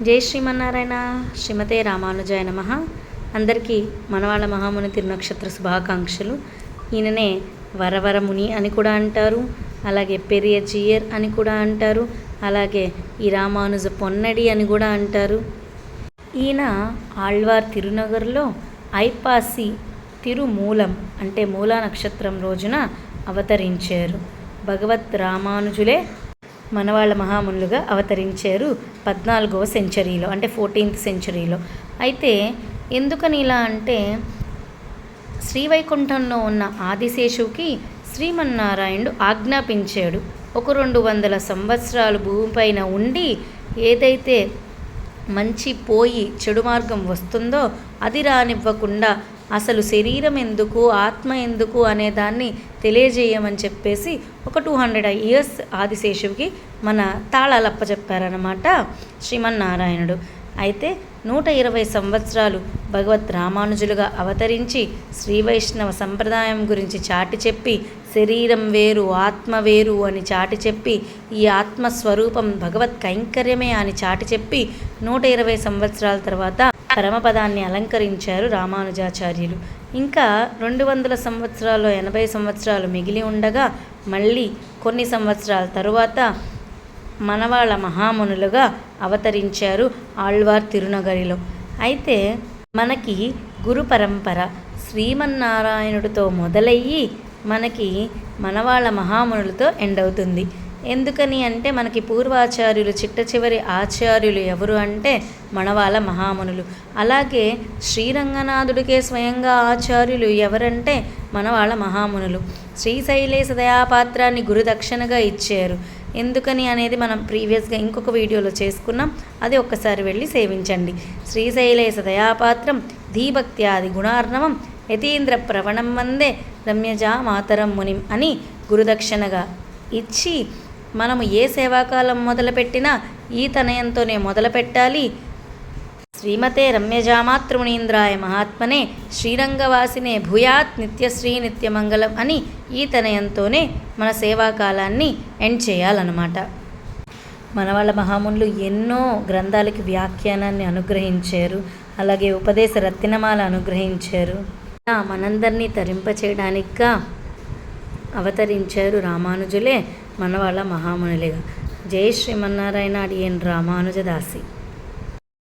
జై శ్రీమన్నారాయణ. శ్రీమతే రామానుజాయ నమః. అందరికీ మనవాళ్ళ మహాముని తిరునక్షత్ర శుభాకాంక్షలు. ఈయననే వరవరముని అని కూడా అంటారు, అలాగే పెరియజీయర్ అని కూడా అంటారు, అలాగే ఈ రామానుజ పొన్నడి అని కూడా అంటారు. ఈయన ఆళ్వార్ తిరునగర్లో ఐపాసి తిరుమూలం అంటే మూలా నక్షత్రం రోజున అవతరించారు. భగవత్ రామానుజులే మనవాళ్ళ మహామునులుగా అవతరించారు 14వ సెంచరీలో, అంటే 14th సెంచరీలో. అయితే ఎందుకని ఇలా అంటే, శ్రీవైకుంఠంలో ఉన్న ఆదిశేషువుకి శ్రీమన్నారాయణుడు ఆజ్ఞాపించాడు, ఒక 200 సంవత్సరాలు భూమిపైన ఉండి ఏదైతే మంచి పోయి చెడు మార్గం వస్తుందో అది రానివ్వకుండా అసలు శరీరం ఎందుకు ఆత్మ ఎందుకు అనే దాన్ని తెలియజేయమని చెప్పేసి ఒక 200 years ఆదిశేషువుకి మన తాళాలప్ప చెప్పారన్నమాట శ్రీమన్నారాయణుడు. అయితే 120 సంవత్సరాలు భగవత్ రామానుజులుగా అవతరించి శ్రీ వైష్ణవ సంప్రదాయం గురించి చాటి చెప్పి, శరీరం వేరు ఆత్మ వేరు అని చాటి చెప్పి, ఈ ఆత్మస్వరూపం భగవత్ కైంకర్యమే అని చాటి చెప్పి 120 సంవత్సరాల తర్వాత పరమపదాన్ని అలంకరించారు రామానుజాచార్యులు. ఇంకా 200 సంవత్సరాలు 80 సంవత్సరాలు మిగిలి ఉండగా మళ్ళీ కొన్ని సంవత్సరాల తరువాత మనవాళ్ళ మహామునులుగా అవతరించారు ఆళ్వార్ తిరునగరిలో. అయితే మనకి గురు పరంపర శ్రీమన్నారాయణుడితో మొదలయ్యి మనకి మనవాళ్ళ మహామునులతో ఎండ్ అవుతుంది. ఎందుకని అంటే, మనకి పూర్వాచార్యులు చిట్ట చివరి ఆచార్యులు ఎవరు అంటే మనవాళ్ళ మహామునులు. అలాగే శ్రీరంగనాథుడికే స్వయంగా ఆచార్యులు ఎవరంటే మనవాళ్ళ మహామునులు. శ్రీశైలేశ దయాపాత్రాన్ని గురుదక్షిణగా ఇచ్చారు. ఎందుకని అనేది మనం ప్రీవియస్గా ఇంకొక వీడియోలో చేసుకున్నాం, అది ఒక్కసారి వెళ్ళి సేవించండి. శ్రీశైలేశ దయాపాత్రం ధీభక్త్యాది గుణార్ణవం యతీంద్ర ప్రవణం వందే రమ్యజా మాతరం మునిం అని గురుదక్షిణగా ఇచ్చి, మనము ఏ సేవాకాలం మొదలుపెట్టినా ఈ తనయంతోనే మొదలుపెట్టాలి. శ్రీమతే రమ్యజామాతృమునీంద్రాయ మహాత్మనే శ్రీరంగవాసినే భూయాత్ నిత్యశ్రీ నిత్యమంగళం అని ఈ తనయంతోనే మన సేవాకాలాన్ని ఎండ్ చేయాలన్నమాట. మనవాళ్ళ మహామునులు ఎన్నో గ్రంథాలకి వ్యాఖ్యానాన్ని అనుగ్రహించారు, అలాగే ఉపదేశ రత్నమాల అనుగ్రహించారు. మనందరినీ తరింపచేయడానికిగా అవతరించారు రామానుజులే మనవాళ్ళ మహామునులుగా. జై శ్రీమన్నారాయణ. అడియన్ రామానుజదాసి.